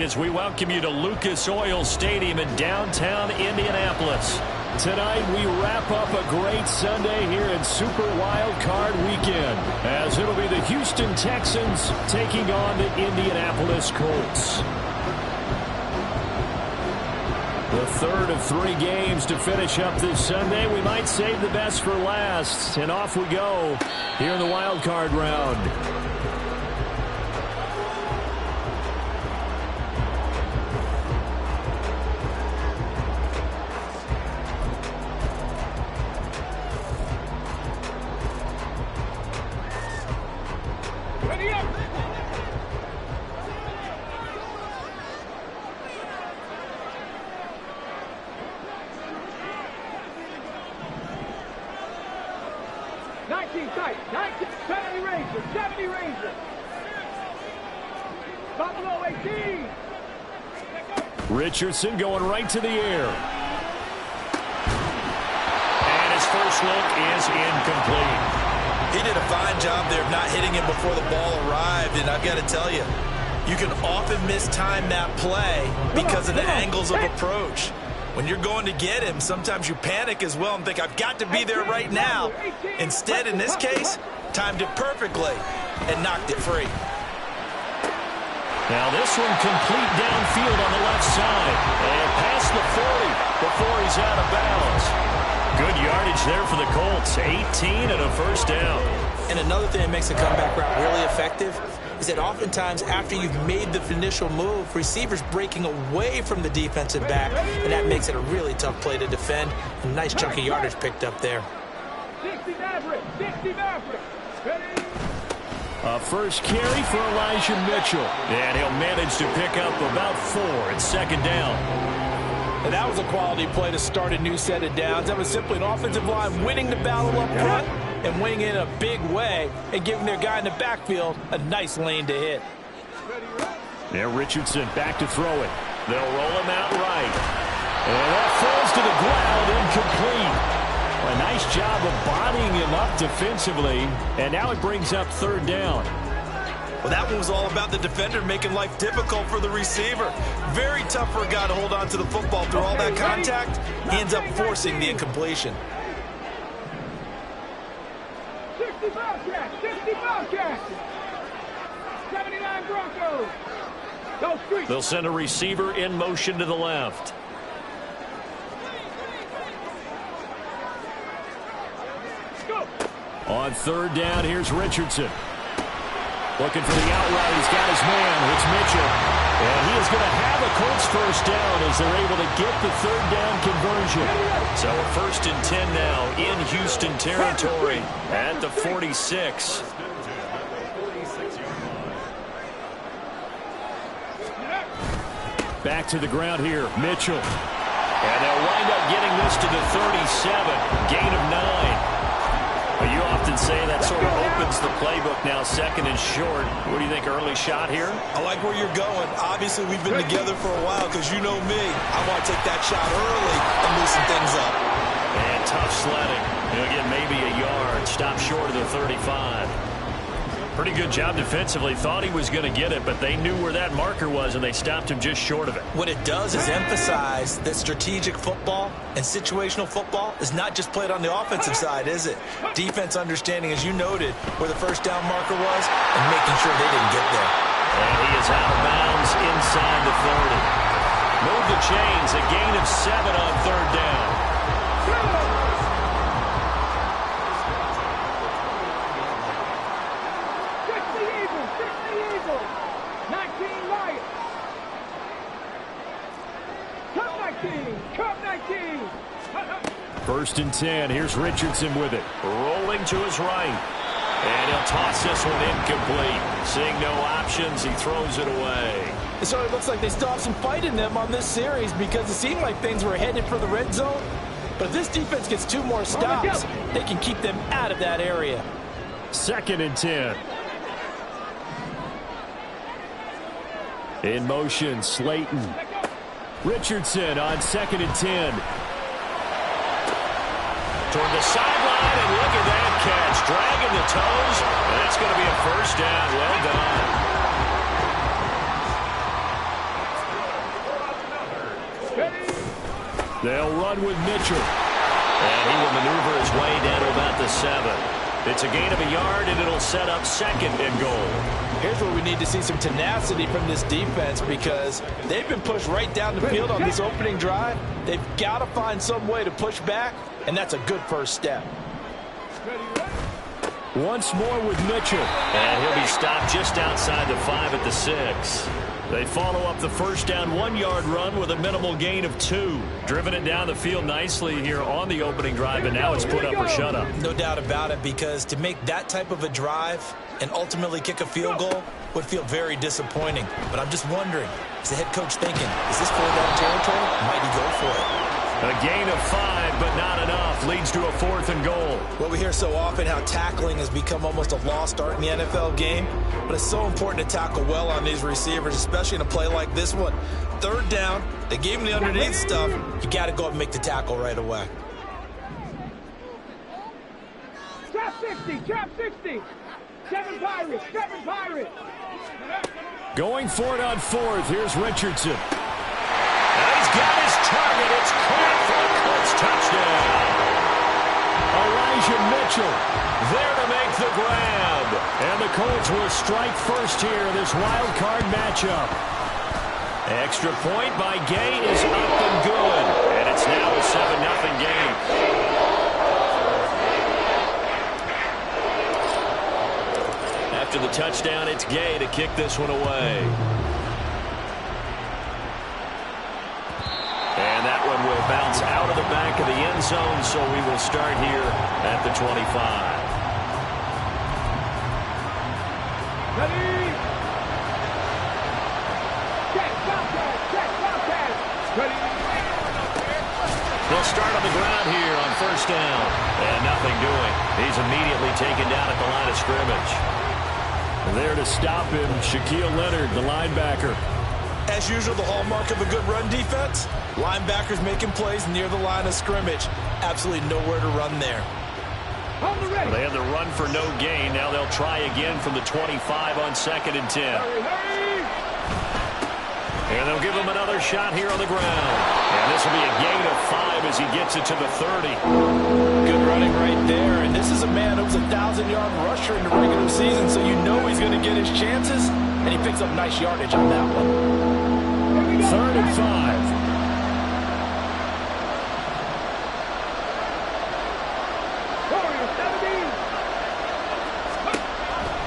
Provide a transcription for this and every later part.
As we welcome you to Lucas Oil Stadium in downtown Indianapolis. Tonight we wrap up a great Sunday here in Super Wild Card Weekend, as it'll be the Houston Texans taking on the Indianapolis Colts. The third of 3 games to finish up this Sunday. We might save the best for last, and off we go here in the wild card round. Richardson going right to the air. And his first look is incomplete. He did a fine job there of not hitting him before the ball arrived, and I've got to tell you, you can often mistime that play because of the angles of approach. When you're going to get him, sometimes you panic as well and think, I've got to be there right now. Instead, in this case, timed it perfectly and knocked it free. Now this one complete downfield on the left side. And past the 40 before he's out of bounds. Good yardage there for the Colts. 18 and a first down. And another thing that makes the comeback route really effective is that oftentimes after you've made the initial move, receivers breaking away from the defensive back, and that makes it a really tough play to defend. A nice chunk of yardage picked up there. 60 Maverick, 60 Maverick. Ready? A first carry for Elijah Mitchell. And he'll manage to pick up about 4 at second down. And that was a quality play to start a new set of downs. That was simply an offensive line winning the battle up front and winning in a big way and giving their guy in the backfield a nice lane to hit. Now Richardson back to throw it. They'll roll him out right. And that falls to the ground, incomplete. A nice job of bodying him up defensively, and now it brings up third down. Well, that one was all about the defender making life difficult for the receiver. Very tough for a guy to hold on to the football through all that contact. He ends up forcing the incompletion. 60 Bobcats, 60 Bobcats. 79 Broncos. Go street. They'll send a receiver in motion to the left. On third down, here's Richardson. Looking for the out route. He's got his man. It's Mitchell. And he is going to have a Colts first down as they're able to get the third down conversion. So a 1st and 10 now in Houston territory at the 46. Back to the ground here, Mitchell. And they'll wind up getting this to the 37. Gain of 9. You often say that sort of opens the playbook now, 2nd and short. What do you think, early shot here? I like where you're going. Obviously, we've been together for a while because you know me. I want to take that shot early and loosen things up. And tough sledding. He'll get maybe a yard. Stop short of the 35. Pretty good job defensively. Thought he was going to get it, but they knew where that marker was, and they stopped him just short of it. What it does is emphasize that strategic football and situational football is not just played on the offensive side, is it? Defense understanding, as you noted, where the first down marker was and making sure they didn't get there. And he is out of bounds inside the 30. Move the chains. A gain of 7 on third down. Cup 19. 1st and 10. Here's Richardson with it. Rolling to his right. And he'll toss this one incomplete. Seeing no options, he throws it away. So it looks like they still have some fight in them on this series because it seemed like things were headed for the red zone. But if this defense gets 2 more stops, they can keep them out of that area. 2nd and 10. In motion, Slayton. Richardson on 2nd and 10. Toward the sideline, and look at that catch. Dragging the toes, and that's going to be a first down. Well done. They'll run with Mitchell. And he will maneuver his way down to about the 7. It's a gain of a yard, and it'll set up 2nd and goal. Here's where we need to see some tenacity from this defense because they've been pushed right down the field on this opening drive. They've got to find some way to push back, and that's a good first step. Once more with Mitchell. And he'll be stopped just outside the 5 at the 6. They follow up the first down 1-yard run with a minimal gain of 2. Driven it down the field nicely here on the opening drive, and now it's put up or shut up. No doubt about it, because to make that type of a drive and ultimately kick a field goal would feel very disappointing. But I'm just wondering, is the head coach thinking, is this 4-down territory? Might he go for it? A gain of 5, but not enough. Leads to a 4th and goal. Well, we hear so often how tackling has become almost a lost art in the NFL game, but it's so important to tackle well on these receivers, especially in a play like this one. 3rd down, they gave him the underneath stuff. You got to go up and make the tackle right away. Trap 60, trap 60. 7 Pirates, 7 Pirates. Going for it on 4th. Here's Richardson. He's got his target. It's caught for a Colts touchdown. Elijah Mitchell there to make the grab. And the Colts will strike first here in this wild card matchup. Extra point by Gay is up and good. And it's now a 7-0 game. After the touchdown, it's Gay to kick this one away. And that one will bounce out of the back of the end zone, so we will start here at the 25. Ready? Check, Bobcat, check, Bobcat. Ready? They'll start on the ground here on 1st down. And nothing doing. He's immediately taken down at the line of scrimmage. There to stop him, Shaquille Leonard, the linebacker. As usual, the hallmark of a good run defense, linebackers making plays near the line of scrimmage. Absolutely nowhere to run there. They had the run for no gain. Now they'll try again from the 25 on 2nd and 10. And they'll give him another shot here on the ground. And this will be a gain of 5 as he gets it to the 30. Good running right there. And this is a man who was a 1,000-yard rusher in the regular season, so you know he's going to get his chances. And he picks up nice yardage on that one. 3rd and 5.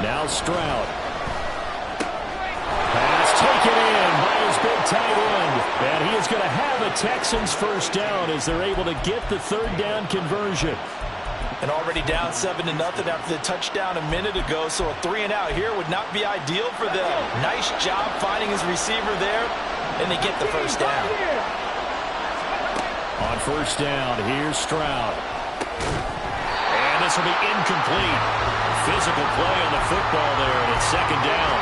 Now Stroud. Pass taken in by his big tight end. And he is going to have a Texans first down as they're able to get the 3rd down conversion. And already down 7-0 after the touchdown a minute ago, so a 3-and-out here would not be ideal for them. Nice job finding his receiver there, and they get the first down. On 1st down, here's Stroud. And this will be incomplete. Physical play on the football there, and it's 2nd down.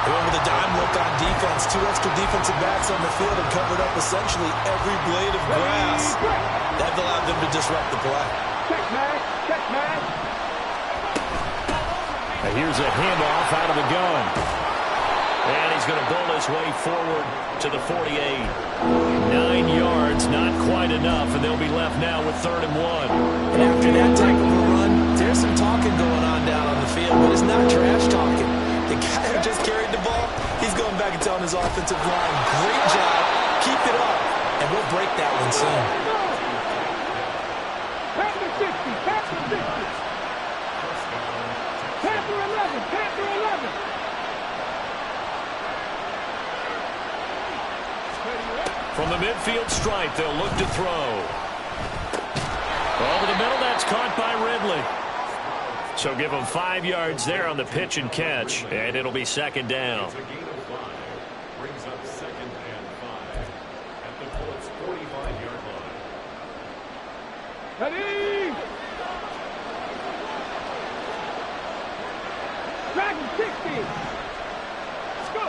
They went with a dime look on defense. 2 extra defensive backs on the field and covered up essentially every blade of grass. That allowed them to disrupt the play. Check, man. Check, man. Now here's a handoff out of the gun. And he's going to bowl his way forward to the 48. 9 yards, not quite enough, and they'll be left now with 3rd and 1. And after that type of a run, there's some talking going on down on the field, but it's not trash talking. The guy who just carried the ball, he's going back and telling his offensive line, great job, keep it up, and we'll break that one soon. Panther 60, Panther 60. Panther 11, Panther 11. From the midfield stripe, they'll look to throw. Over the middle, that's caught by Ridley. So give him 5 yards there on the pitch and catch, and it'll be 2nd down. Brings up 2nd and 5 at the Colts 45-yard line. Ready? Dragon 60. Let's go.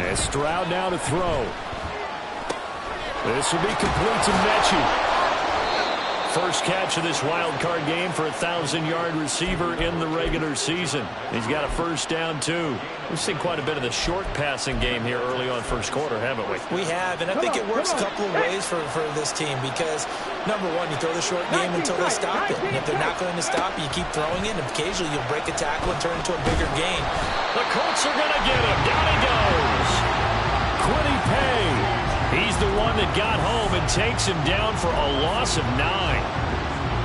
And Stroud now to throw. This will be complete to Mechie. First catch of this wild card game for a 1,000-yard receiver in the regular season. He's got a first down, too. We've seen quite a bit of the short passing game here early on first quarter, haven't we? We have, and I think it works a couple of ways for this team because, number one, you throw the short game until they stop it. And if they're not going to stop, you keep throwing it, and occasionally you'll break a tackle and turn it into a bigger gain. The Colts are going to get him. Down he goes. Quiddy Pay. He's the one that got home and takes him down for a loss of 9.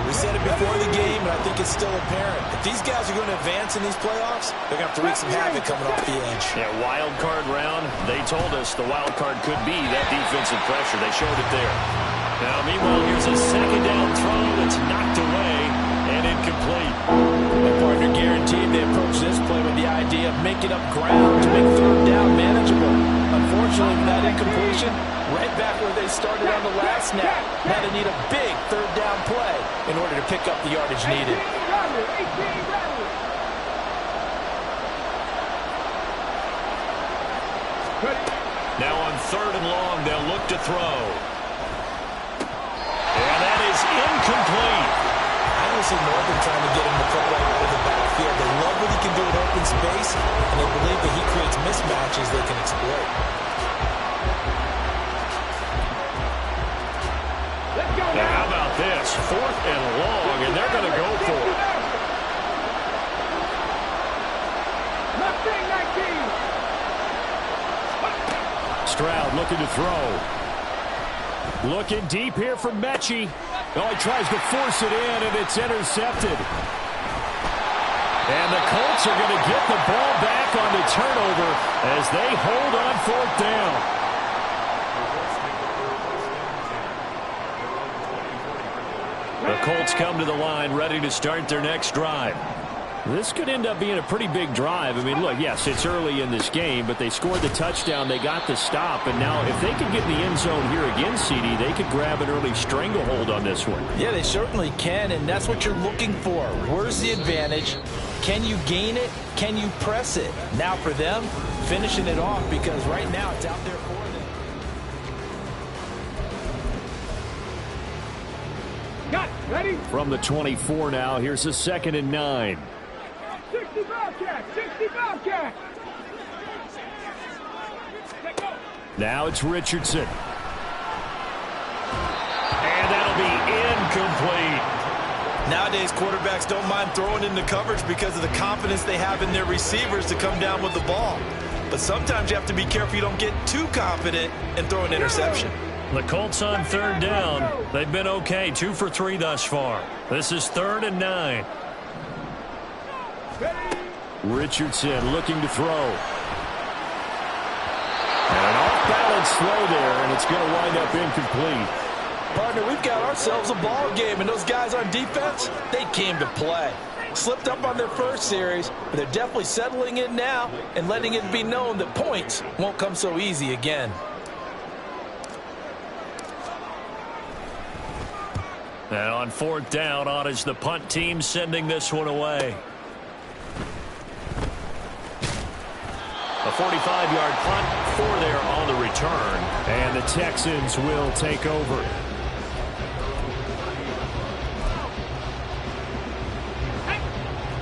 We said it before the game, and I think it's still apparent. If these guys are going to advance in these playoffs, they're going to have to wreak some havoc coming off the edge. Yeah, wild card round. They told us the wild card could be that defensive pressure. They showed it there. Now, meanwhile, here's a second down throw that's knocked away and incomplete. And partner guaranteed they approach this play with the idea of making up ground to make third down manageable. Unfortunately, with that incompletion, right back where they started on the last snap. Now they need a big third down play in order to pick up the yardage needed. Now on third and long, they'll look to throw. And that is incomplete. I don't see more than trying to get him to cut right out of the backfield. They love what he can do in open space, and they believe that he creates mismatches they can exploit. Now, how about this? Fourth and long, and they're going to go for it. Stroud looking to throw. Looking deep here for Mechie. Oh, he tries to force it in, and it's intercepted. And the Colts are going to get the ball back on the turnover as they hold on fourth down. The Colts come to the line ready to start their next drive. This could end up being a pretty big drive. I mean, look, yes, it's early in this game, but they scored the touchdown. They got the stop, and now if they could get in the end zone here again, CD, they could grab an early stranglehold on this one. Yeah, they certainly can, and that's what you're looking for. Where's the advantage? Can you gain it? Can you press it? Now for them, finishing it off because right now it's out there for them. Got it. Ready? From the 24 now, here's a 2nd and 9. 60 Bobcat! 60 Bobcat! Now it's Richardson. And that'll be incomplete. Nowadays, quarterbacks don't mind throwing into coverage because of the confidence they have in their receivers to come down with the ball. But sometimes you have to be careful you don't get too confident and throw an interception. The Colts on third down. They've been okay, 2 for 3 thus far. This is 3rd and 9. Richardson looking to throw. And an off-balance throw there, and it's going to wind up incomplete. Partner, we've got ourselves a ball game, and those guys on defense, they came to play. Slipped up on their first series, but they're definitely settling in now and letting it be known that points won't come so easy again. And on fourth down, on is the punt team sending this one away. A 45-yard punt, 4 there on the return. And the Texans will take over.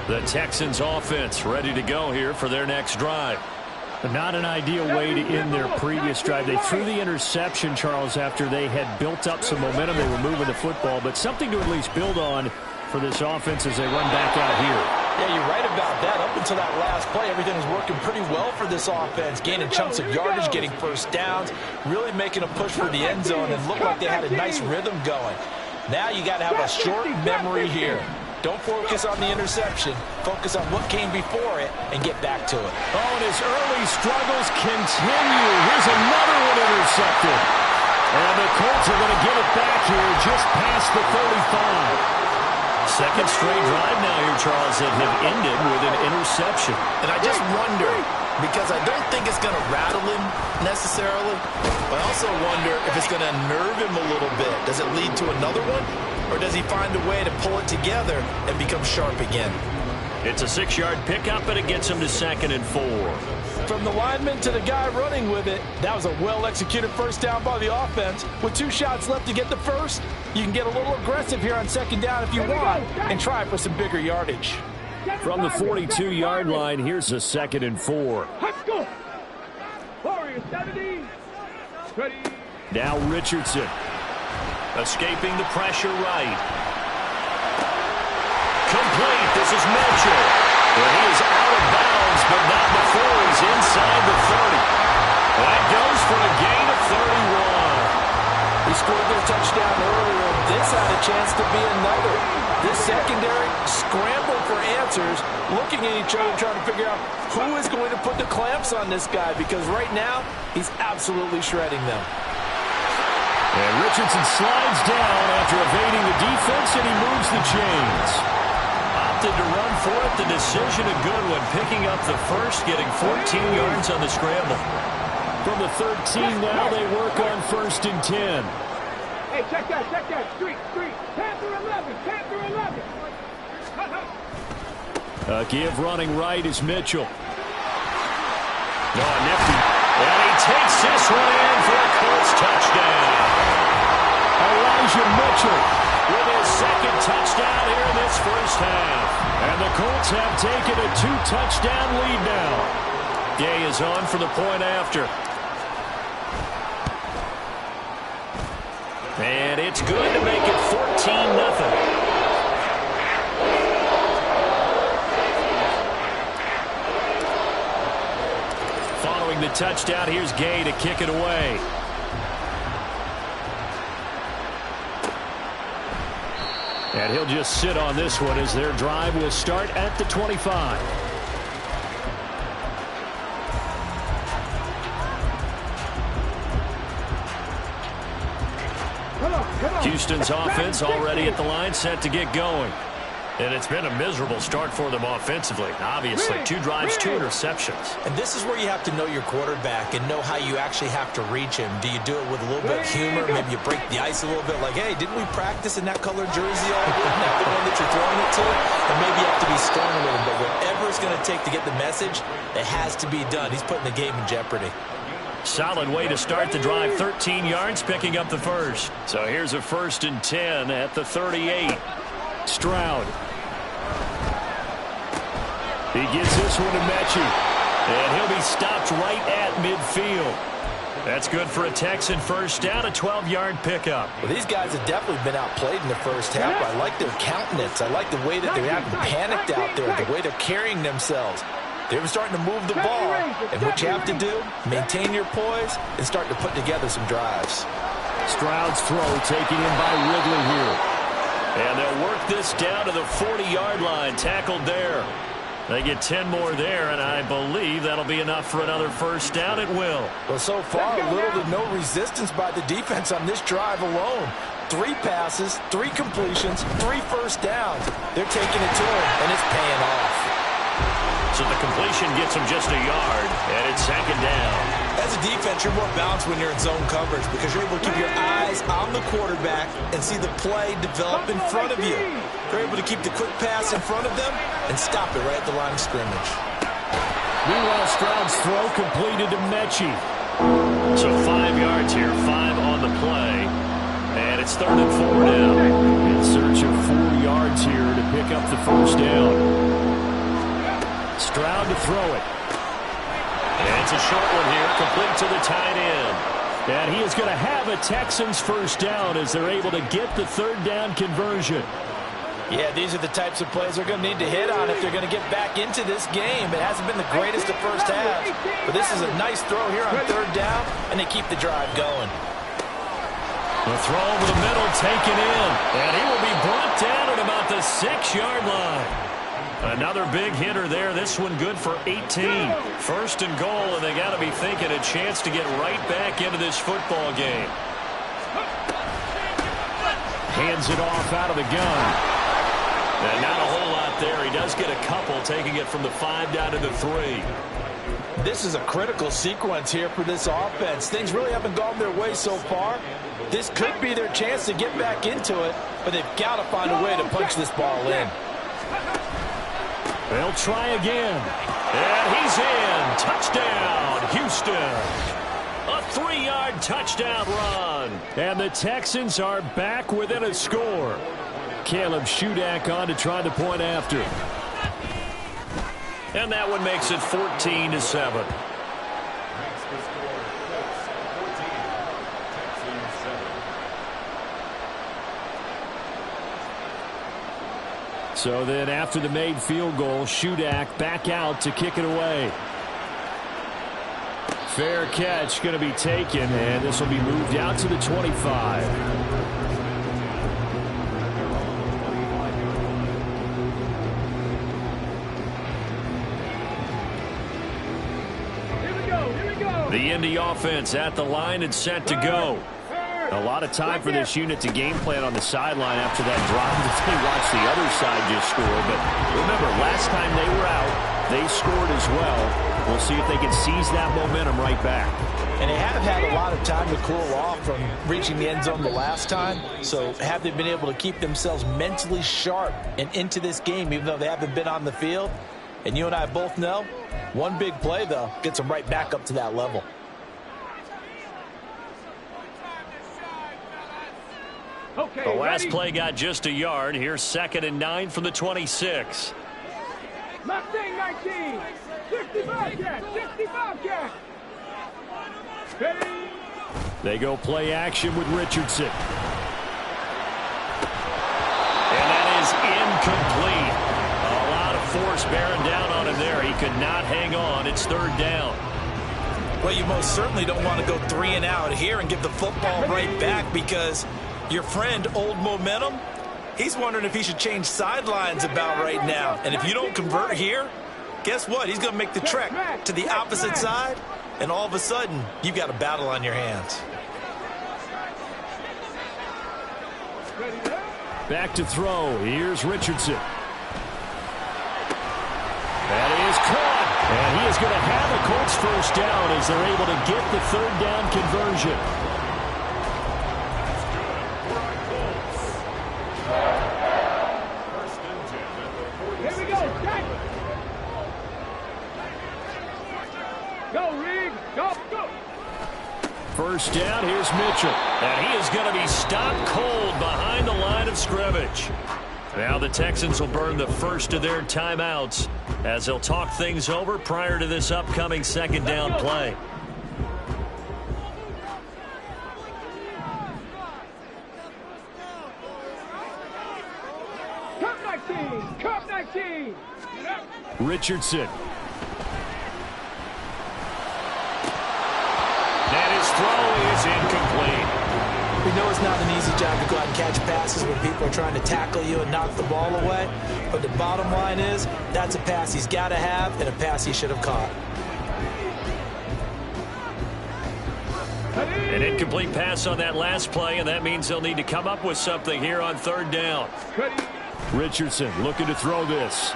The Texans offense ready to go here for their next drive. But not an ideal way to end their previous drive. They threw the interception, Charles, after they had built up some momentum. They were moving the football, but something to at least build on for this offense as they run back out here. Yeah, you're right about that. Up until that last play, everything was working pretty well for this offense, gaining chunks of yardage, getting first downs, really making a push for the end zone, and looked like they had a nice rhythm going. Now you got to have a short memory here. Don't focus on the interception. Focus on what came before it and get back to it. Oh, and his early struggles continue. Here's another one intercepted. And the Colts are going to get it back here just past the 35. Second straight drive now here, Charles, that have ended with an interception. And I just wonder, because I don't think it's going to rattle him necessarily, but I also wonder if it's going to nerve him a little bit. Does it lead to another one? Or does he find a way to pull it together and become sharp again? It's a 6-yard pickup, and it gets him to 2nd and 4. From the lineman to the guy running with it, that was a well-executed first down by the offense. With 2 shots left to get the first, you can get a little aggressive here on second down if you want and try for some bigger yardage. From the 42-yard line, here's a 2nd and 4. Let's go. Warriors 70. Ready. Now Richardson. Escaping the pressure right. Complete. This is Mitchell. Well, he is out of bounds, but not before he's inside the 30. That goes for a gain of 31. He scored their touchdown earlier. This had a chance to be another. This secondary scrambled for answers, looking at each other, trying to figure out who is going to put the clamps on this guy, because right now, he's absolutely shredding them. And Richardson slides down after evading the defense, and he moves the chains. Opted to run for it. The decision a good one, picking up the first, getting 14 yards on the scramble. From the 13 now, they work on 1st and 10. Hey, check that. Street. Panther 11. A give running right is Mitchell. Nifty. And he takes this one in for a Colts touchdown. Elijah Mitchell with his 2nd touchdown here in this first half. And the Colts have taken a 2-touchdown lead now. Gay is on for the point after. And it's good to make it 14-0. Following the touchdown, here's Gay to kick it away. And he'll just sit on this one as their drive will start at the 25. Houston's offense already at the line, set to get going. And it's been a miserable start for them offensively. Obviously, 2 drives, 2 interceptions. And this is where you have to know your quarterback and know how you actually have to reach him. Do you do it with a little bit of humor? Maybe you break the ice a little bit, like, hey, didn't we practice in that colored jersey all week? Not the one that you're throwing it to? And maybe you have to be stern with him. But whatever it's going to take to get the message, it has to be done. He's putting the game in jeopardy. Solid way to start the drive. 13 yards, picking up the first. So here's a 1st and 10 at the 38. Stroud. He gets this one to Mechie. And he'll be stopped right at midfield. That's good for a Texan first down, a 12-yard pickup. Well, these guys have definitely been outplayed in the first half. I like their countenance. I like the way that they're acting panicked out there, the way they're carrying themselves. They're starting to move the ball. And what you have to do, maintain your poise and start to put together some drives. Stroud's throw taken in by Ridley here. And they'll work this down to the 40-yard line, tackled there. They get 10 more there, and I believe that'll be enough for another first down. It will. Well, so far, little to no resistance by the defense on this drive alone. 3 passes, 3 completions, 3 first downs. They're taking it to him, and it's paying off. So the completion gets him just a yard, and it's 2nd down. As a defense, you're more balanced when you're in zone coverage because you're able to keep your eyes on the quarterback and see the play develop in front of you. They're able to keep the quick pass in front of them and stop it right at the line of scrimmage. Meanwhile, Stroud's throw completed to Mechie. So 5 yards here, 5 on the play. And it's 3rd and 4 now. In search of 4 yards here to pick up the first down. Stroud to throw it. And it's a short one here, complete to the tight end. And he is going to have a Texans first down as they're able to get the 3rd down conversion. Yeah, these are the types of plays they're going to need to hit on if they're going to get back into this game. It hasn't been the greatest of first halves, but this is a nice throw here on 3rd down, and they keep the drive going. The throw over the middle taken in, and he will be brought down at about the 6-yard line. Another big hitter there. This one good for 18. 1st and goal, and they got to be thinking a chance to get right back into this football game. Hands it off out of the gun. And not a whole lot there. He does get a couple, taking it from the 5 down to the 3. This is a critical sequence here for this offense. Things really haven't gone their way so far. This could be their chance to get back into it, but they've got to find a way to punch this ball in. They'll try again. And he's in. Touchdown, Houston. A 3-yard touchdown run. And the Texans are back within a score. Caleb Shudak on to try the point after. And that one makes it 14-7. So then after the made field goal, Shudak back out to kick it away. Fair catch going to be taken, and this will be moved out to the 25. The Indy offense at the line and set to go. A lot of time for this unit to game plan on the sideline after that drive that they watched the other side just score. But remember, last time they were out, they scored as well. We'll see if they can seize that momentum right back. And they have had a lot of time to cool off from reaching the end zone the last time. So have they been able to keep themselves mentally sharp and into this game, even though they haven't been on the field? And you and I both know, one big play, though, gets them right back up to that level. The last play got just a yard. Here's 2nd and 9 from the 26. Mustang 19. 65 cat. 65 cat. They go play action with Richardson. And that is incomplete. A lot of force bearing down on him there. He could not hang on. It's 3rd down. Well, you most certainly don't want to go 3 and out here and give the football right back, because your friend, Old Momentum, he's wondering if he should change sidelines about right now. And if you don't convert here, guess what? He's going to make the trek to the opposite side, and all of a sudden, you've got a battle on your hands. Back to throw. Here's Richardson. That is caught. And he is going to have the Colts first down as they're able to get the 3rd down conversion. Here we go. Go, Reed. Go, go. First down, here's Mitchell. And he is going to be stopped cold behind the line of scrimmage. Now the Texans will burn the first of their timeouts as they'll talk things over prior to this upcoming 2nd down play. Cup 19. Cup 19. Richardson. And his throw is incomplete. We know it's not an easy job to go out and catch passes when people are trying to tackle you and knock the ball away. But the bottom line is, that's a pass he's got to have and a pass he should have caught. An incomplete pass on that last play, and that means they'll need to come up with something here on 3rd down. Richardson looking to throw this.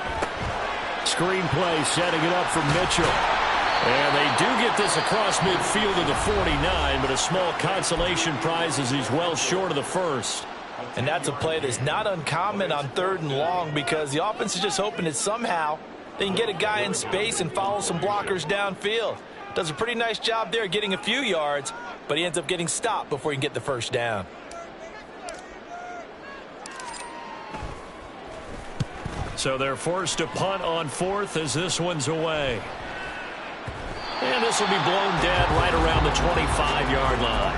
Screen play setting it up for Mitchell. And they do get this across midfield to the 49, but a small consolation prize as he's well short of the first. And that's a play that's not uncommon on 3rd and long, because the offense is just hoping that somehow they can get a guy in space and follow some blockers downfield. Does a pretty nice job there getting a few yards, but he ends up getting stopped before he can get the first down. So they're forced to punt on 4th as this one's away. And this will be blown dead right around the 25-yard line.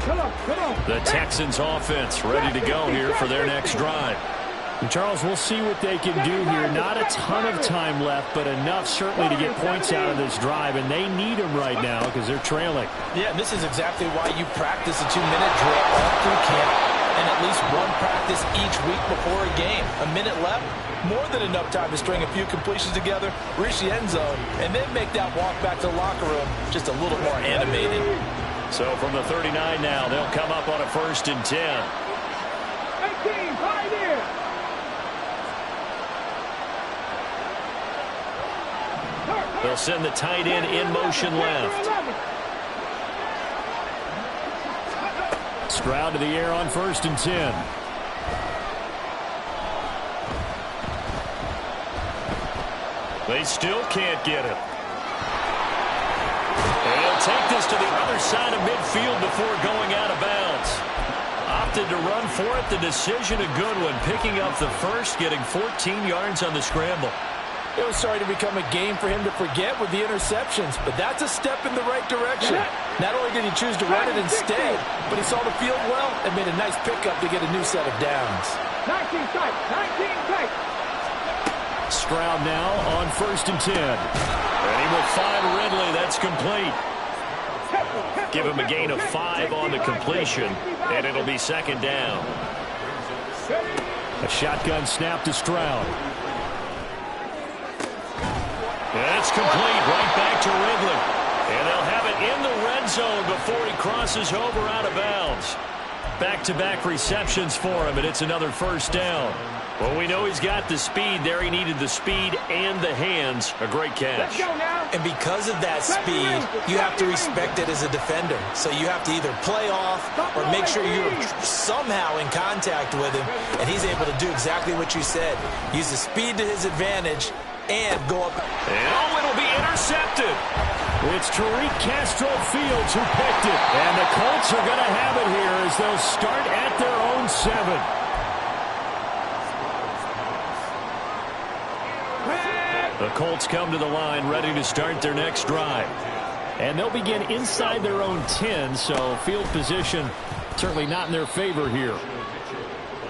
Come on. The Texans offense ready to go here for their next drive. And Charles, we'll see what they can do here. Not a ton of time left, but enough certainly to get points out of this drive, and they need them right now because they're trailing. Yeah, this is exactly why you practice a 2-minute drill all through camp, and at least one practice each week before a game. A minute left, more than enough time to string a few completions together, reach the end zone, and then make that walk back to the locker room just a little more animated. So from the 39 now, they'll come up on a 1st and 10. 18, Pioneer. They'll send the tight end in motion left. Stroud to the air on 1st and 10. They still can't get it. And he'll take this to the other side of midfield before going out of bounds. Opted to run for it. The decision a good one. Picking up the first, getting 14 yards on the scramble. It was starting to become a game for him to forget with the interceptions, but that's a step in the right direction. Not only did he choose to run it instead, but he saw the field well and made a nice pickup to get a new set of downs. 19 tight, 19 tight. Stroud now on 1st and 10. And he will find Ridley. That's complete. Give him a gain of 5 on the completion, and it'll be 2nd down. A shotgun snap to Stroud. That's complete, right back to Ridley. And they'll have it in the red zone before he crosses over out of bounds. Back-to-back receptions for him, and it's another 1st down. Well, we know he's got the speed there. He needed the speed and the hands. A great catch. And because of that speed, you have to respect it as a defender. So you have to either play off or make sure you're somehow in contact with him. And he's able to do exactly what you said. Use the speed to his advantage and go up. And oh, it'll be intercepted. It's Tariq Castro Fields who picked it. And the Colts are going to have it here as they'll start at their own 7. The Colts come to the line ready to start their next drive. And they'll begin inside their own 10, so field position certainly not in their favor here.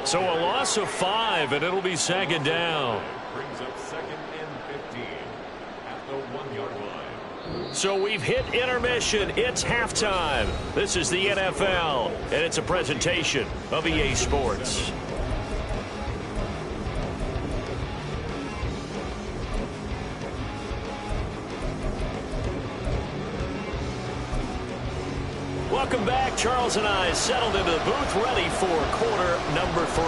So a loss of 5, and it'll be 2nd down. Brings up 2nd and 15 at the 1-yard line. So we've hit intermission. It's halftime. This is the NFL, and it's a presentation of EA Sports. Welcome back. Charles and I settled into the booth ready for quarter number 3.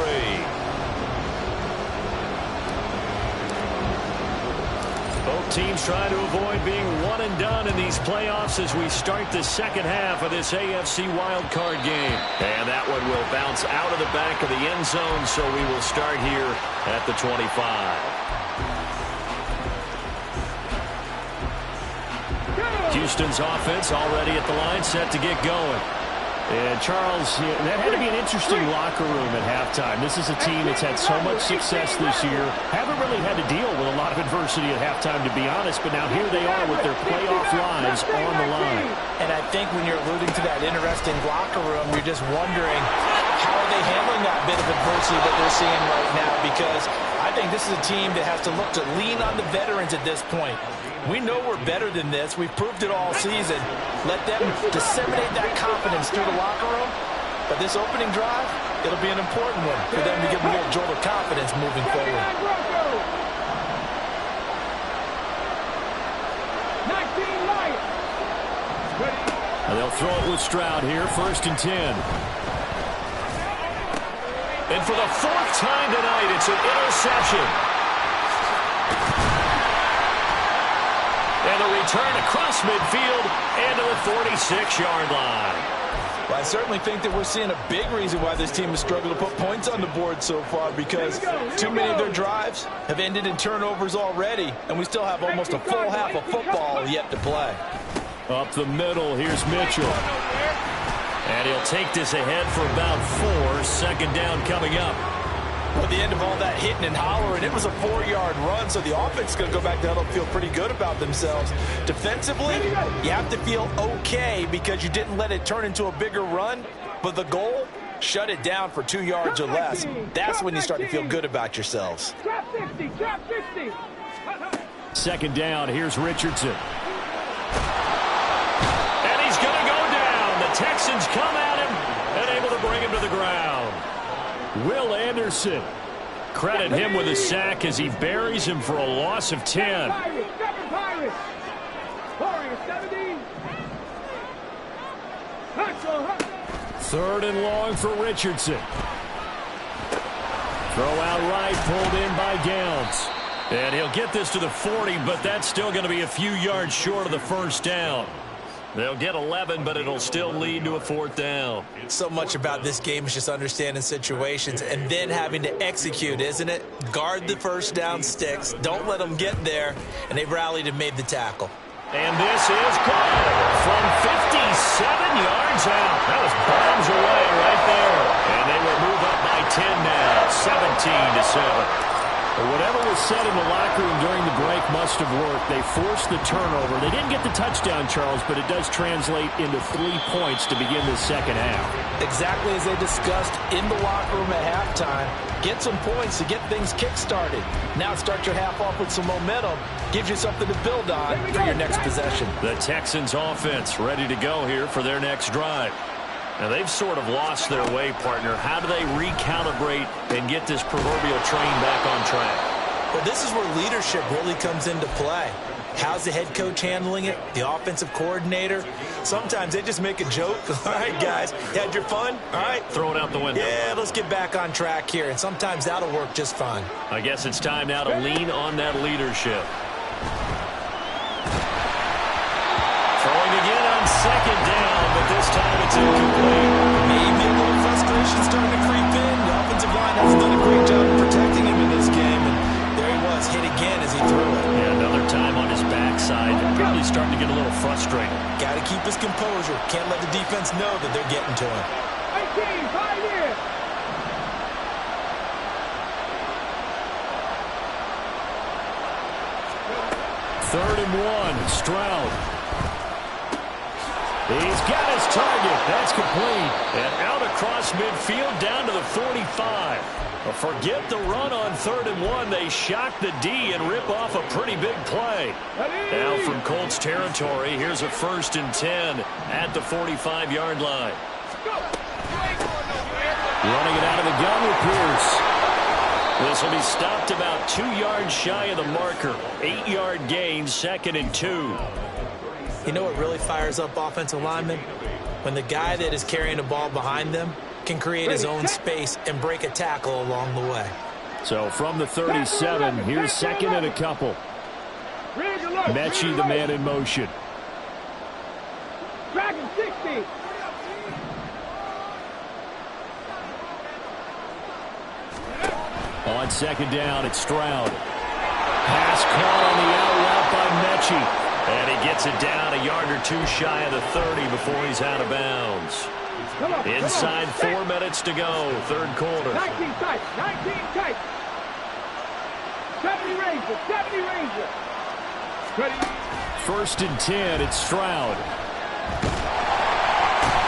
Both teams trying to avoid being one and done in these playoffs as we start the second half of this AFC wildcard game. And that one will bounce out of the back of the end zone, so we will start here at the 25. Houston's offense already at the line, set to get going. And Charles, that had to be an interesting locker room at halftime. This is a team that's had so much success this year. Haven't really had to deal with a lot of adversity at halftime, to be honest, but now here they are with their playoff lives on the line. And I think when you're alluding to that interesting locker room, you're just wondering how are they handling that bit of adversity that they're seeing right now, because I think this is a team that has to look to lean on the veterans at this point. We know we're better than this. We've proved it all season. Let them disseminate that confidence through the locker room. But this opening drive, it'll be an important one for them to give them a little jolt of confidence moving forward. And they'll throw it with Stroud here, 1st and 10. And for the 4th time tonight, it's an interception. And a return across midfield and to the 46-yard line. Well, I certainly think that we're seeing a big reason why this team has struggled to put points on the board so far, because too many of their drives have ended in turnovers already, and we still have almost a full half of football yet to play. Up the middle, here's Mitchell. And he'll take this ahead for about 4. 2nd down coming up. At the end of all that hitting and hollering, it was a 4-yard run, so the offense is going to go back down and feel pretty good about themselves. Defensively, you have to feel okay because you didn't let it turn into a bigger run, but the goal, shut it down for 2 yards or less. That's when you start to feel good about yourselves. Trap 60, trap 60. 2nd down, here's Richardson. And he's going to go down. The Texans come at him and able to bring him to the ground. Will Anderson. Credit him with a sack as he buries him for a loss of 10. Pirates. 3rd and long for Richardson. Throw out right, pulled in by Downs. And he'll get this to the 40, but that's still going to be a few yards short of the 1st down. They'll get 11, but it'll still lead to a 4th down. So much about this game is just understanding situations and then having to execute, isn't it? Guard the first down sticks. Don't let them get there. And they've rallied and made the tackle. And this is good from 57 yards out. That was bombs away right there. And they will move up by 10 now, 17-7. But whatever was said in the locker room during the break must have worked. They forced the turnover. They didn't get the touchdown, Charles, but it does translate into 3 points to begin the second half. Exactly as they discussed in the locker room at halftime. Get some points to get things kick-started. Now start your half off with some momentum. Gives you something to build on for your next possession. The Texans offense ready to go here for their next drive. Now, they've sort of lost their way, partner. How do they recalibrate and get this proverbial train back on track? Well, this is where leadership really comes into play. How's the head coach handling it? The offensive coordinator? Sometimes they just make a joke. All right, guys, you had your fun? All right. Throw it out the window. Yeah, let's get back on track here. And sometimes that'll work just fine. I guess it's time now to lean on that leadership. Throwing again on 2nd down, but this time it's incomplete. Maybe a little frustration starting to creep in. The offensive line hasn't done a great job of protecting him in this game. And there he was, hit again as he threw it. Yeah, another time on his backside. Probably starting to get a little frustrated. Got to keep his composure. Can't let the defense know that they're getting to him. 18, 5 years. Third and 1, Stroud. He's got his target. That's complete. And out across midfield down to the 45. Forget the run on 3rd and 1. They shock the D and rip off a pretty big play. Now from Colts territory, here's a 1st and 10 at the 45-yard line. Running it out of the gun with Pierce. This will be stopped about 2 yards shy of the marker. 8-yard gain, 2nd and 2. You know what really fires up offensive linemen? When the guy that is carrying the ball behind them can create his own space and break a tackle along the way. So from the 37, here's 2nd and a couple. Mechie, the man in motion. Dragon 60. On 2nd down, it's Stroud. Pass caught on the out route by Mechie. And he gets it down a yard or 2 shy of the 30 before he's out of bounds. Inside 4 minutes to go, 3rd quarter. 19 tight, 19 tight. 70 Ranger, 70 Ranger. Ready. 1st and 10, it's Stroud.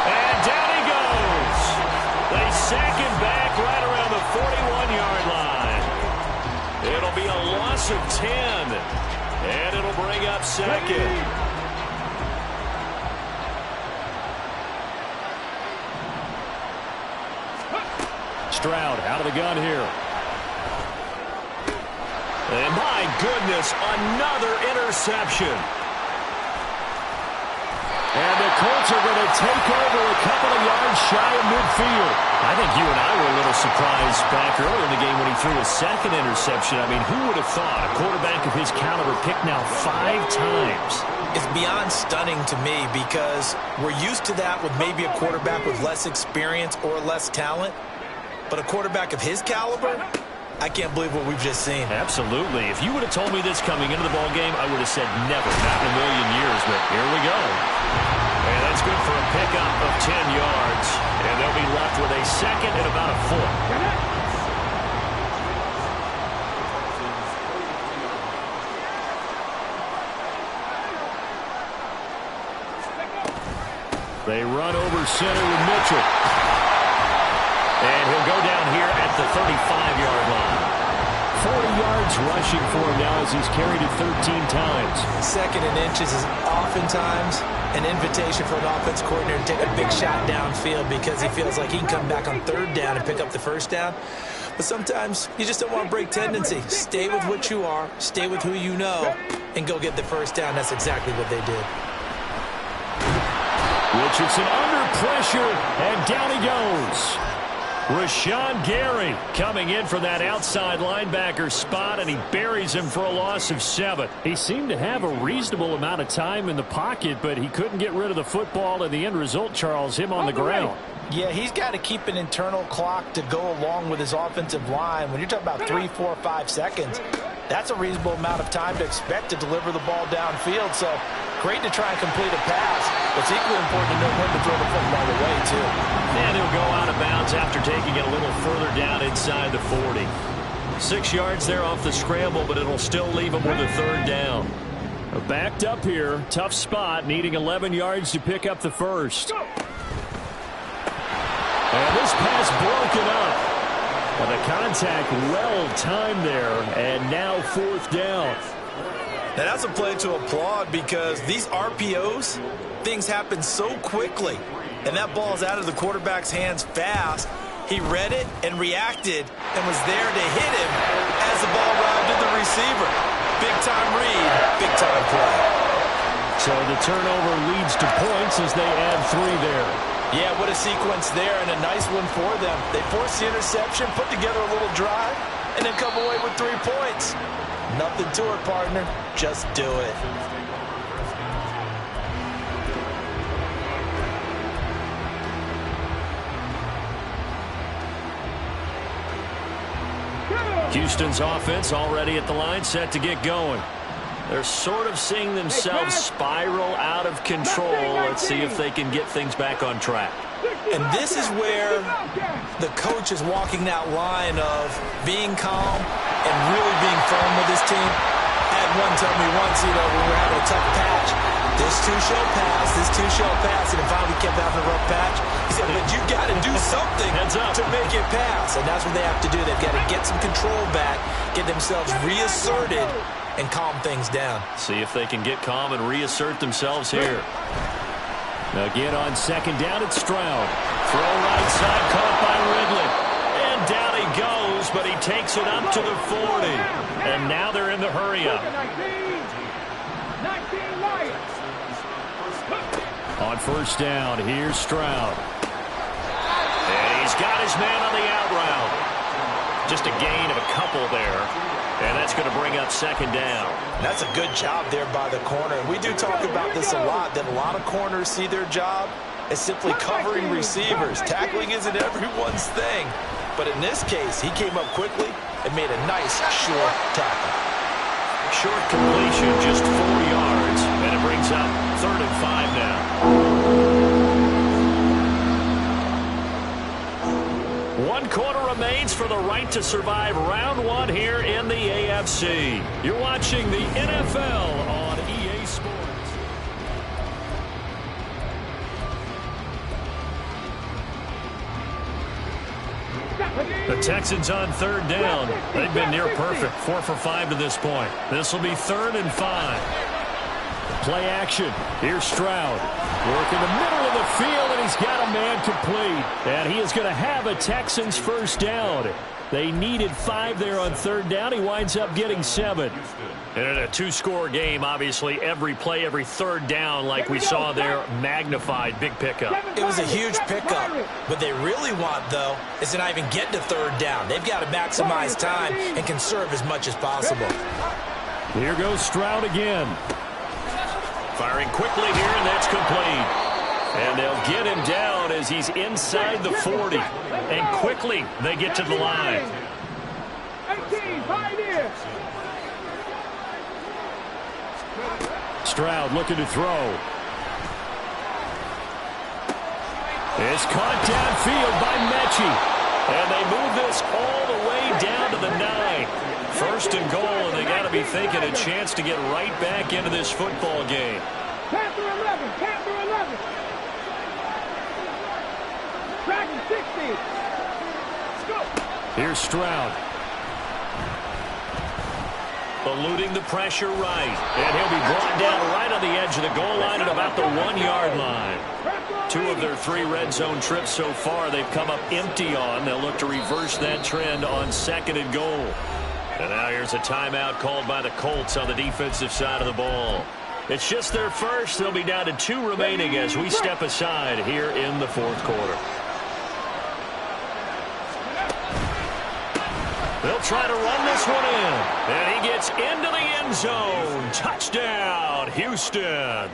And down he goes. They sack him back right around the 41-yard line. It'll be a loss of 10. And it'll bring up 2nd. Stroud out of the gun here. And my goodness, another interception. And the Colts are going to take over a couple of yards shy of midfield. I think you and I were a little surprised back earlier in the game when he threw his 2nd interception. I mean, who would have thought a quarterback of his caliber picked now 5 times? It's beyond stunning to me because we're used to that with maybe a quarterback with less experience or less talent. But a quarterback of his caliber, I can't believe what we've just seen. Absolutely. If you would have told me this coming into the ball game, I would have said never, not in a million years. But here we go. And that's good for a pickup of 10 yards. And they'll be left with a 2nd and about a 4. They run over center with Mitchell. And he'll go down here at the 35-yard line. 40 yards rushing for him now as he's carried it 13 times. 2nd and inches is oftentimes an invitation for an offense coordinator to take a big shot downfield because he feels like he can come back on 3rd down and pick up the 1st down. But sometimes you just don't want to break tendency. Stay with what you are, stay with who you know, and go get the 1st down. That's exactly what they did. Richardson under pressure, and down he goes. Rashawn Gary coming in for that outside linebacker spot, and he buries him for a loss of 7. He seemed to have a reasonable amount of time in the pocket, but he couldn't get rid of the football, and the end result, Charles, him on the ground. Yeah, he's got to keep an internal clock to go along with his offensive line. When you're talking about 3, 4, 5 seconds, that's a reasonable amount of time to expect to deliver the ball downfield. So great to try and complete a pass. It's equally important to know when to throw the football away, too. And he'll go out of bounds after taking it a little further down inside the 40. 6 yards there off the scramble, but it'll still leave him with a 3rd down. Backed up here, tough spot, needing 11 yards to pick up the first. And this pass broken up. And the contact well timed there, and now 4th down. Now that's a play to applaud because these RPOs, things happen so quickly. And that ball is out of the quarterback's hands fast. He read it and reacted and was there to hit him as the ball arrived at the receiver. Big-time read, big-time play. So the turnover leads to points as they add 3 there. Yeah, what a sequence there, and a nice one for them. They forced the interception, put together a little drive, and then come away with 3 points. Nothing to it, partner. Just do it. Houston's offense already at the line, set to get going. They're sort of seeing themselves spiral out of control. Let's see if they can get things back on track. And this is where the coach is walking that line of being calm and really being firm with his team. I had one tell me once, when we were having a tough patch, this too shall pass, this too shall pass, and finally we kept having a rough patch. He said, but you got to do something to make it pass, and that's what they have to do. They've got to get some control back, get themselves reasserted, and calm things down. See if they can get calm and reassert themselves here. Again on 2nd down, it's Stroud. Throw right side, caught by Ridley. And down he goes, but he takes it up to the 40. And now they're in the hurry-up. 19 Lions. On 1st down, here's Stroud. And he's got his man on the out route. Just a gain of a couple there. And that's going to bring up 2nd down. That's a good job there by the corner. We do talk about this a lot, that a lot of corners see their job as simply covering receivers. Tackling isn't everyone's thing. But in this case, he came up quickly and made a nice short tackle. Short completion, just 4 yards. And it brings up 3rd and 5 now. 1 quarter remains for the right to survive round 1 here in the AFC. You're watching the NFL on EA Sports. The Texans on 3rd down. They've been near perfect, 4 for 5 to this point. This will be 3rd and 5. Play action. Here's Stroud. Work in the middle of the field, and he's got a man complete. And he is going to have a Texans 1st down. They needed 5 there on 3rd down. He winds up getting 7. And in a 2-score game, obviously, every play, every 3rd down, like we saw there, magnified. Big pickup. It was a huge pickup. What they really want, though, is to not even get to 3rd down. They've got to maximize time and conserve as much as possible. Here goes Stroud again. Firing quickly here, and that's complete. And they'll get him down as he's inside the 40. And quickly, they get to the line. 18, Pioneers. Stroud looking to throw. It's caught downfield by Mechie. And they move this all the way down to the 9. 1st and goal, and they got to be thinking a chance to get right back into this football game. Panther 11, Panther 11. Dragon 60. Let's go. Here's Stroud. Eluding the pressure right. And he'll be brought down right on the edge of the goal line at about the 1-yard line. 2 of their 3 red zone trips so far they've come up empty on. They'll look to reverse that trend on 2nd and goal. And now here's a timeout called by the Colts on the defensive side of the ball. It's just their first. They'll be down to 2 remaining as we step aside here in the 4th quarter. They'll try to run this one in. And he gets into the end zone. Touchdown, Houston.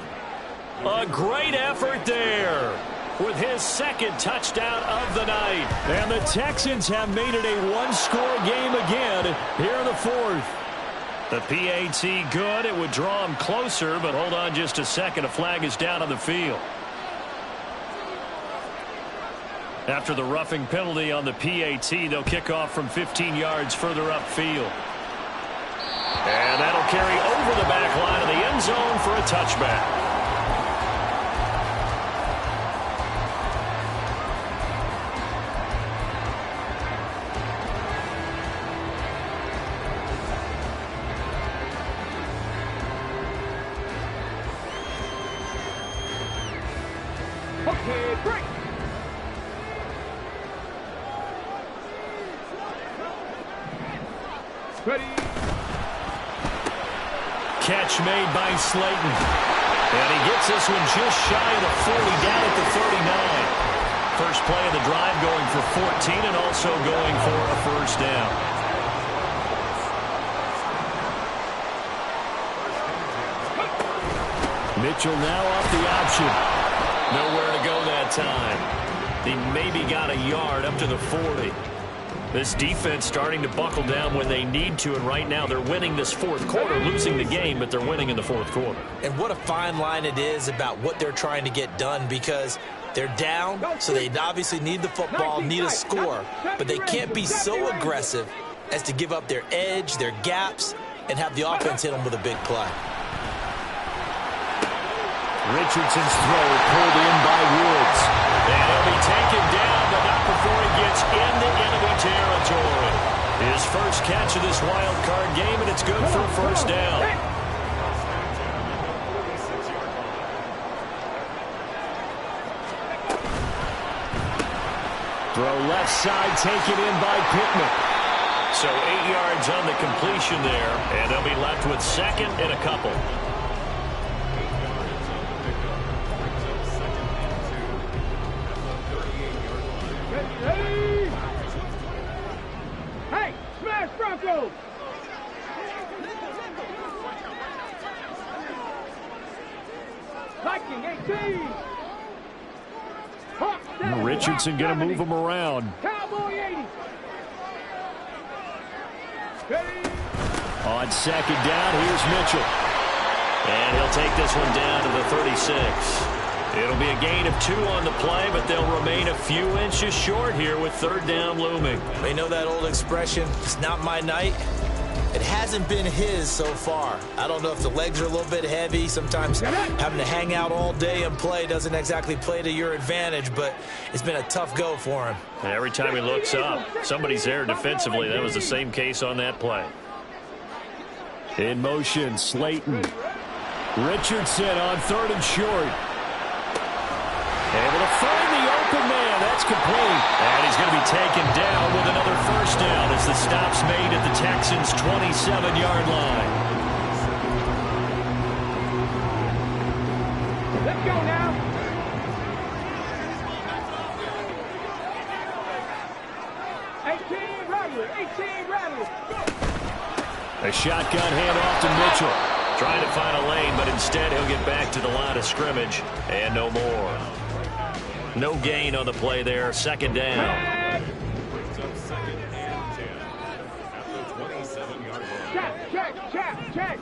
A great effort there with his second touchdown of the night. And the Texans have made it a one-score game again here in the fourth. The PAT good. It would draw him closer, but hold on just a second. A flag is down on the field. After the roughing penalty on the PAT, they'll kick off from 15 yards further upfield. And that'll carry over the back line of the end zone for a touchback. Okay, break. Ready. Catch made by Slayton. And he gets this one just shy of the 40, down at the 39. First play of the drive going for 14 and also going for a first down. Mitchell now off the option. Nowhere to go that time. He maybe got a yard up to the 40. This defense starting to buckle down when they need to, and right now they're winning this fourth quarter, losing the game, but they're winning in the fourth quarter. And what a fine line it is about what they're trying to get done, because they're down, so they obviously need the football, need a score, but they can't be so aggressive as to give up their edge, their gaps, and have the offense hit them with a big play. Richardson's throw pulled in by Woods. And he'll be taken down, but not before he gets into enemy territory. His first catch of this wild card game, and it's good for a first down. Throw left side, taken in by Pittman. So 8 yards on the completion there, and they'll be left with second and a couple. Ready. Hey, smash Broncos. Viking 18. Richardson going to move him around. Cowboy 80. Ready. On second down, here's Mitchell. And he'll take this one down to the 36. It'll be a gain of 2 on the play, but they'll remain a few inches short here with third down looming. They know that old expression, it's not my night. It hasn't been his so far. I don't know if the legs are a little bit heavy. Sometimes having to hang out all day and play doesn't exactly play to your advantage, but it's been a tough go for him. And every time he looks up, somebody's there defensively. That was the same case on that play. In motion, Slayton. Richardson on third and short. Able to find the open man. That's complete. And he's going to be taken down with another first down as the stop's made at the Texans' 27-yard line. Let's go now. A shotgun handoff to Mitchell. Trying to find a lane, but instead he'll get back to the line of scrimmage. And no more. No gain on the play there. Second down. Brings up second and 10 at the 27-yard line. Check.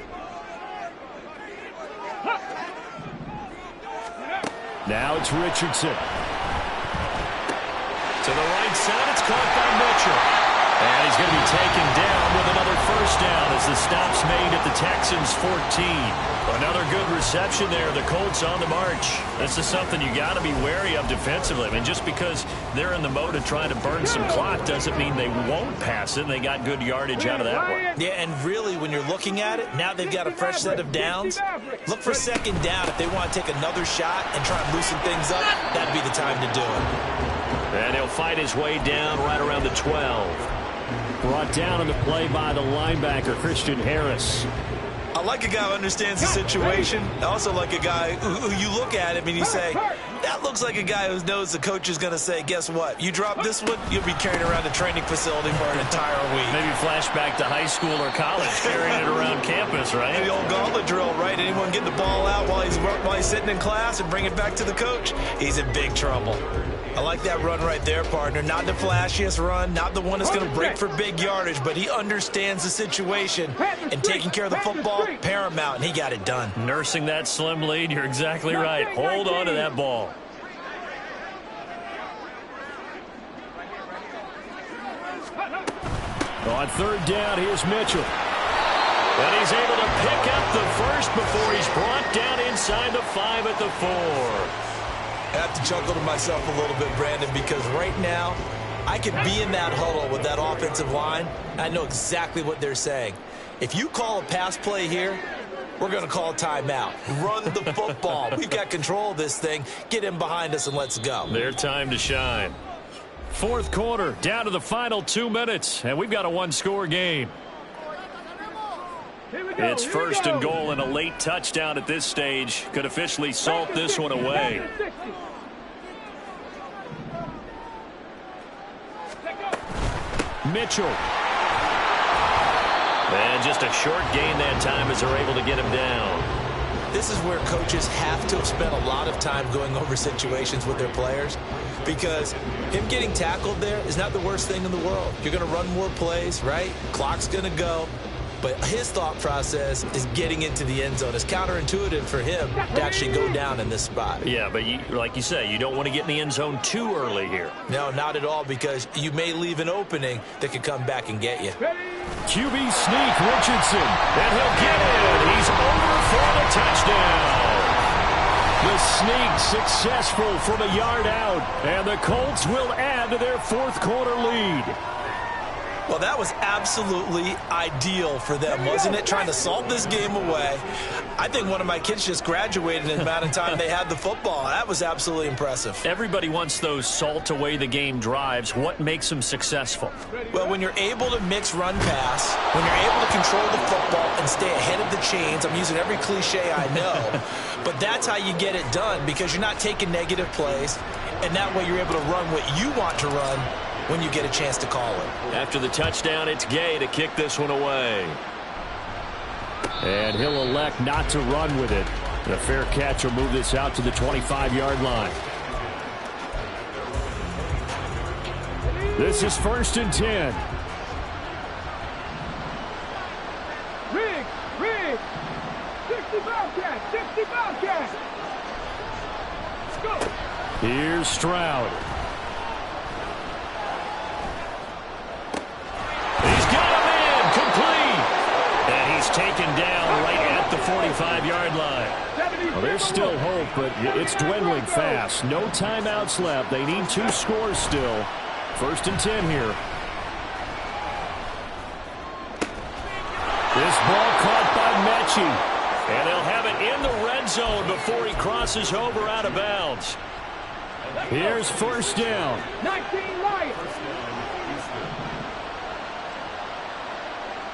Now it's Richardson. To the right side, it's caught by Mitchell. And he's going to be taken down with another first down as the stop's made at the Texans' 14. Another good reception there. The Colts on the march. This is something you got to be wary of defensively. I mean, just because they're in the mode of trying to burn some clock doesn't mean they won't pass it. They got good yardage out of that one. Yeah, and really, when you're looking at it, now they've got a fresh set of downs. Look for second down. If they want to take another shot and try and loosen things up, that'd be the time to do it. And he'll fight his way down right around the 12. Brought down on the play by the linebacker, Christian Harris. I like a guy who understands the situation. I also like a guy who you look at him and you say, That looks like a guy who knows the coach is going to say, guess what? You drop this one, you'll be carrying around the training facility for an entire week. Maybe flashback to high school or college, carrying it around campus, right? The old gauntlet drill, right? Anyone get the ball out while he's sitting in class and bring it back to the coach? He's in big trouble. I like that run right there, partner. Not the flashiest run, not the one that's going to break for big yardage, but he understands the situation, and taking care of the football, paramount, and he got it done. Nursing that slim lead, you're exactly right. Hold on to that ball. On third down, here's Mitchell. And he's able to pick up the first before he's brought down inside the 5 at the 4. I have to chuckle to myself a little bit, Brandon, because right now I could be in that huddle with that offensive line. I know exactly what they're saying. If you call a pass play here, we're going to call a timeout. Run the football. We've got control of this thing. Get in behind us and let's go. Their time to shine. Fourth quarter, down to the final 2 minutes, and we've got a one-score game. It's first and goal and a late touchdown at this stage. Could officially salt this one away. Mitchell. And just a short gain that time as they're able to get him down. This is where coaches have to have spent a lot of time going over situations with their players, because him getting tackled there is not the worst thing in the world. You're going to run more plays, right? Clock's going to go. But his thought process is getting into the end zone. It's counterintuitive for him to actually go down in this spot. Yeah, but like you say, you don't want to get in the end zone too early here. No, not at all, because you may leave an opening that could come back and get you. QB sneak, Richardson, and he'll get it. He's over for the touchdown. The sneak successful from a yard out, and the Colts will add to their fourth quarter lead. Well, that was absolutely ideal for them, wasn't it? Trying to salt this game away. I think one of my kids just graduated in the amount of time they had the football. That was absolutely impressive. Everybody wants those salt away the game drives. What makes them successful? Well, when you're able to mix run pass, when you're able to control the football and stay ahead of the chains, I'm using every cliche I know, but that's how you get it done, because you're not taking negative plays, and that way you're able to run what you want to run when you get a chance to call it. After the touchdown, it's Gay to kick this one away. And he'll elect not to run with it. A fair catch will move this out to the 25-yard line. This is first and 10. Riggs, 60 Bobcats. Let's go. Here's Stroud. He's got him in, complete. And he's taken down right at the 45-yard line. Well, there's still hope, but it's dwindling fast. No timeouts left. They need 2 scores still. First and 10 here. This ball caught by Mechie. And they'll have it in the red zone before he crosses over out of bounds. Here's first down. 19 Lions.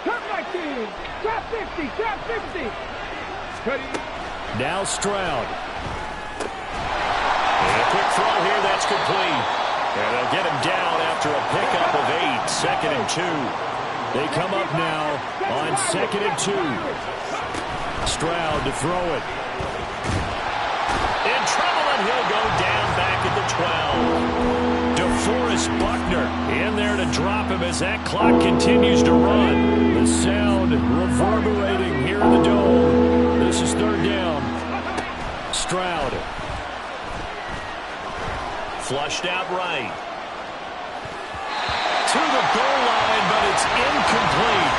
Turn 19. Trap 50. Ready. Now Stroud. And a quick throw here, that's complete. And they'll get him down after a pickup of 8. Second and 2. They come up now on second and 2. Stroud to throw it. In trouble, and he'll go down back at the 12. DeForest Buckner in there to drop him as that clock continues to run. The sound reverberating here in the dome. This is third down. Stroud. Flushed out right. To the goal line, but it's incomplete.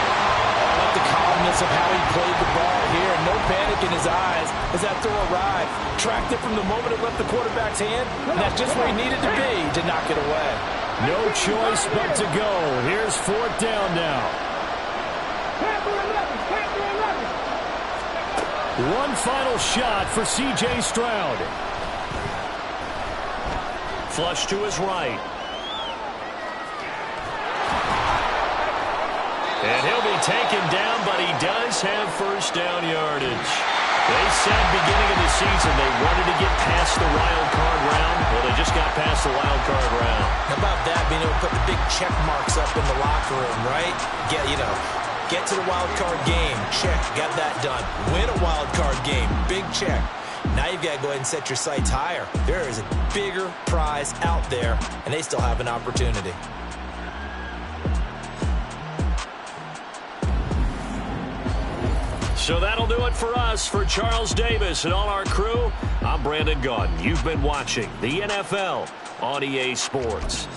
I like the calmness of how he played the ball here. No panic in his eyes as that throw arrived. Tracked it from the moment it left the quarterback's hand, and that's just where he needed to be to knock it away. No choice but to go. Here's fourth down now. Panther 11. One final shot for C.J. Stroud. Flush to his right. And he'll be taken down, but he does have first down yardage. They said beginning of the season they wanted to get past the wild card round. Well, they just got past the wild card round. How about that, being able to put the big check marks up in the locker room, right? Get to the wild card game. Check. Got that done. Win a wild card game. Big check. Now you've got to go ahead and set your sights higher. There is a bigger prize out there, and they still have an opportunity. So that'll do it for us. For Charles Davis and all our crew, I'm Brandon Gaudin. You've been watching the NFL on EA Sports.